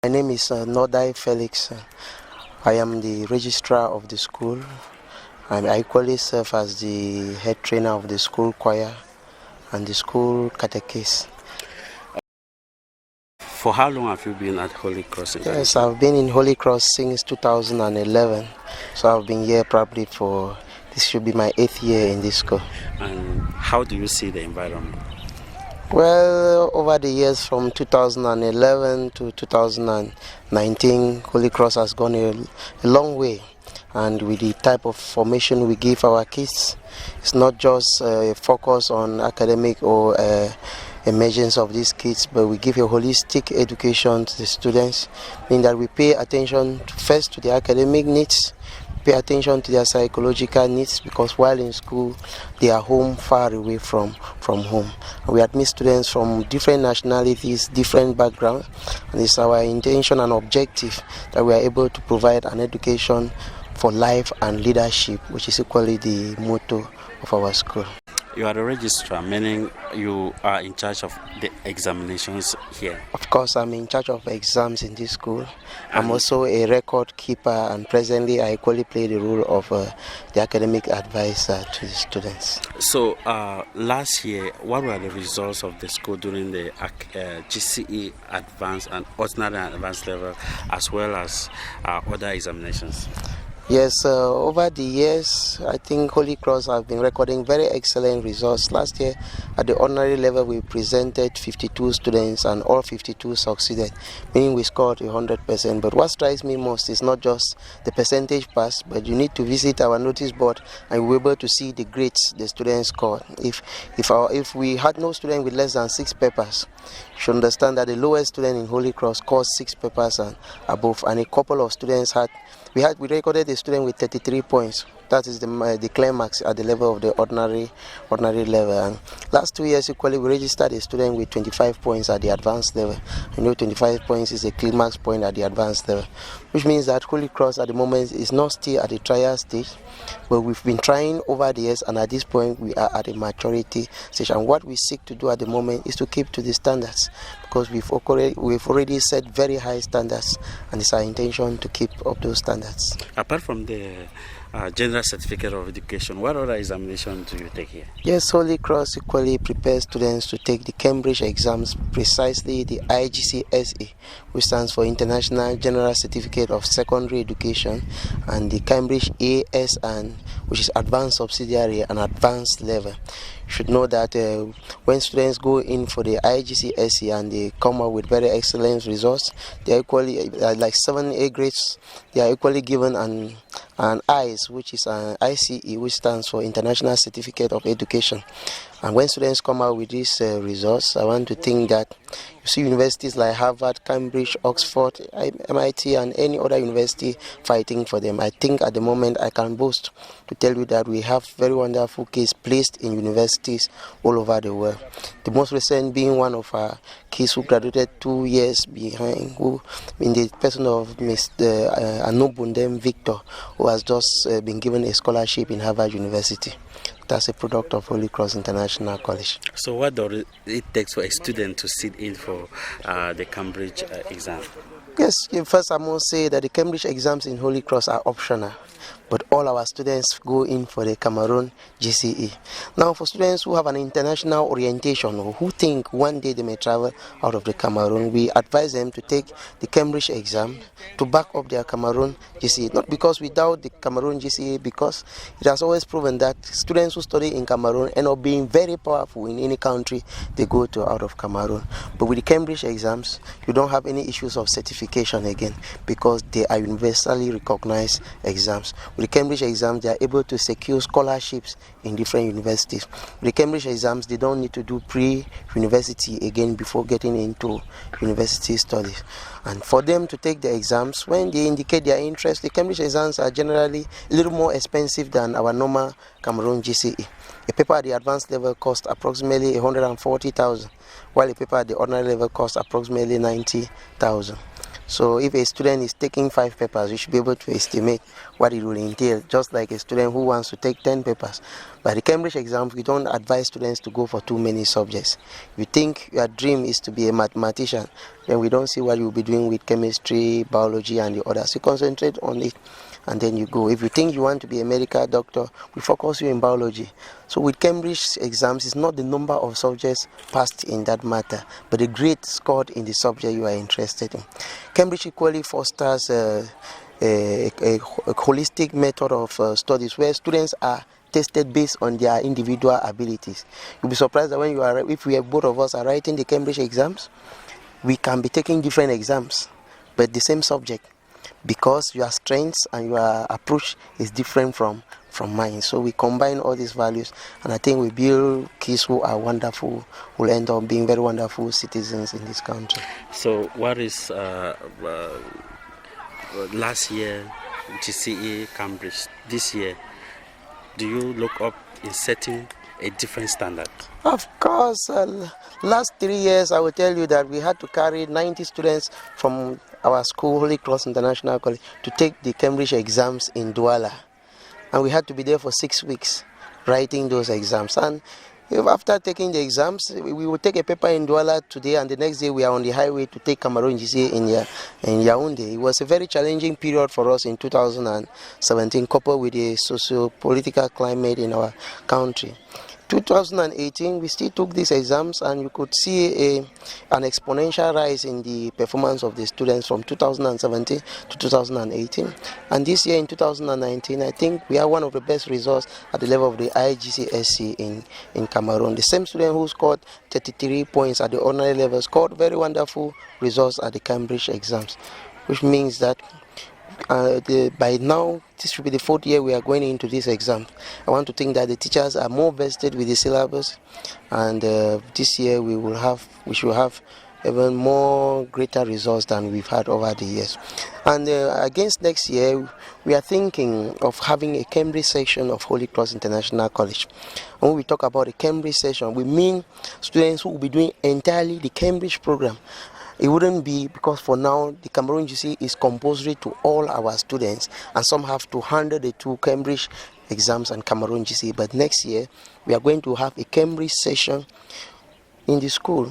My name is Nodai Felix. I am the registrar of the school. I equally serve as the head trainer of the school choir and the school catechist. For how long have you been at Holy Cross? Yes, I've been in Holy Cross since 2011. So I've been here probably this should be my 8th year in this school. And how do you see the environment? Well, over the years from 2011 to 2019, Holy Cross has gone a long way. And with the type of formation we give our kids, it's not just a focus on academic or emergence of these kids, but we give a holistic education to the students, meaning that we pay attention first to the academic needs, pay attention to their psychological needs, because while in school they are home, far away from home. And we admit students from different nationalities, different backgrounds, and it's our intention and objective that we are able to provide an education for life and leadership, which is equally the motto of our school. You are the registrar, meaning you are in charge of the examinations here. Of course, I'm in charge of exams in this school. I'm also a record keeper, and presently I equally play the role of the academic advisor to the students. So last year, what were the results of the school during the HCIC advanced and ordinary and advanced level, as well as other examinations? Yes, over the years, I think Holy Cross have been recording very excellent results. Last year, at the ordinary level, we presented 52 students and all 52 succeeded, meaning we scored 100%. But what strikes me most is not just the percentage pass, but you need to visit our notice board and we're able to see the grades the students scored. If we had no student with less than 6 papers, you should understand that the lowest student in Holy Cross scored 6 papers and above, and a couple of students we recorded a student with 33 points. That is the climax at the level of the ordinary level. And last 2 years equally, we registered a student with 25 points at the advanced level. 25 points is a climax point at the advanced level, which means that Holy Cross at the moment is not still at the trial stage, but we've been trying over the years, and at this point we are at a maturity stage. And what we seek to do at the moment is to keep to the standards, because we've already set very high standards, and it's our intention to keep up those standards. Apart from the General Certificate of Education, what other examinations do you take here? Yes, Holy Cross equally prepares students to take the Cambridge exams, precisely the HCIC, which stands for International General Certificate of Secondary Education, and the Cambridge ASN, which is Advanced Subsidiary and Advanced Level. You should know that when students go in for the HCIC and they come out with very excellent results, they are equally, like 7 A grades, they are equally given an ICE, which is an ICE, which stands for International Certificate of Education. And when students come out with these results, I want to think that you see universities like Harvard, Cambridge, Oxford, MIT, and any other university fighting for them. I think at the moment I can boast to tell you that we have very wonderful kids placed in universities all over the world. The most recent being one of our kids who graduated 2 years behind, who in the person of Mr. Anobundem Victor, who has just been given a scholarship in Harvard University. That's a product of Holy Cross International College. So what does it take for a student to sit in for the Cambridge exam? Yes, first I must say that the Cambridge exams in Holy Cross are optional, but all our students go in for the Cameroon GCE. Now, for students who have an international orientation or who think one day they may travel out of the Cameroon, we advise them to take the Cambridge exam to back up their Cameroon GCE. Not because we doubt the Cameroon GCE, because it has always proven that students who study in Cameroon end up being very powerful in any country they go to out of Cameroon. But with the Cambridge exams, you don't have any issues of certification again, because they are universally recognized exams. With the Cambridge exams, they are able to secure scholarships in different universities. With the Cambridge exams, they don't need to do pre-university again before getting into university studies. And for them to take the exams, when they indicate their interest, the Cambridge exams are generally a little more expensive than our normal Cameroon GCE. A paper at the advanced level costs approximately 140,000, while a paper at the ordinary level costs approximately 90,000. So if a student is taking 5 papers, you should be able to estimate what it will entail, just like a student who wants to take 10 papers. By the Cambridge exam, we don't advise students to go for too many subjects. If you think your dream is to be a mathematician, then we don't see what you'll be doing with chemistry, biology, and the others. You concentrate on it, and then you go. If you think you want to be a medical doctor, we focus you in biology. So with Cambridge exams, it's not the number of subjects passed in that matter, but the grade scored in the subject you are interested in. Cambridge equally fosters a holistic method of studies where students are tested based on their individual abilities. You'll be surprised that when if both of us are writing the Cambridge exams, we can be taking different exams, but the same subject, because your strengths and your approach is different from mine. So we combine all these values, and I think we build kids who are wonderful, who will end up being very wonderful citizens in this country. So what is last year GCE Cambridge? This year, do you look up in setting a different standard? Of course, last 3 years I will tell you that we had to carry 90 students from our school, Holy Cross International College, to take the Cambridge exams in Douala. And we had to be there for 6 weeks writing those exams. And if after taking the exams, we will take a paper in Douala today, and the next day we are on the highway to take Cameroon GCA in Yaounde. It was a very challenging period for us in 2017, coupled with the socio-political climate in our country. 2018, we still took these exams, and you could see an exponential rise in the performance of the students from 2017 to 2018. And this year in 2019, I think we are one of the best results at the level of the IGCSE in Cameroon. The same student who scored 33 points at the ordinary level scored very wonderful results at the Cambridge exams, which means that by now, this should be the 4th year we are going into this exam. I want to think that the teachers are more vested with the syllabus, and this year we should have even more greater results than we've had over the years. And against next year, we are thinking of having a Cambridge section of Holy Cross International College. And when we talk about a Cambridge section, we mean students who will be doing entirely the Cambridge program. It wouldn't be, because for now the Cameroon GC is compulsory to all our students, and some have to handle the 2 Cambridge exams and Cameroon GC. But next year we are going to have a Cambridge session in the school,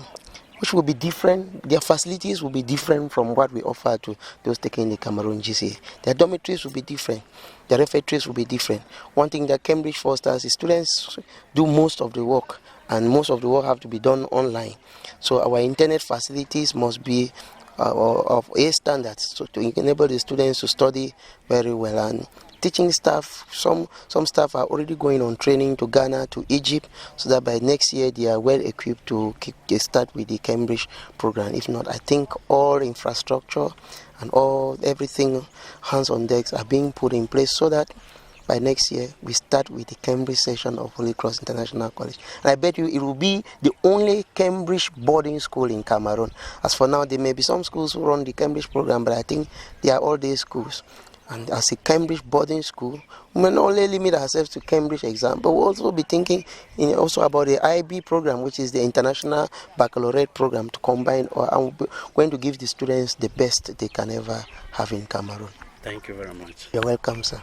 which will be different. Their facilities will be different from what we offer to those taking the Cameroon GC. Their dormitories will be different. Their refectories will be different. One thing that Cambridge fosters is students do most of the work, and most of the work have to be done online. So our internet facilities must be of A standards, so to enable the students to study very well. And teaching staff, some staff are already going on training to Ghana, to Egypt, so that by next year they are well equipped to start with the Cambridge program. If not, I think all infrastructure and everything, hands on decks, are being put in place so that by next year we start with the Cambridge section of Holy Cross International College. And I bet you it will be the only Cambridge boarding school in Cameroon. As for now, there may be some schools who run the Cambridge program, but I think they are all-day schools. And as a Cambridge boarding school, we may not only limit ourselves to Cambridge exam, but we'll also be thinking also about the IB program, which is the International Baccalaureate program, to combine, and we're going to give the students the best they can ever have in Cameroon. Thank you very much. You're welcome, sir.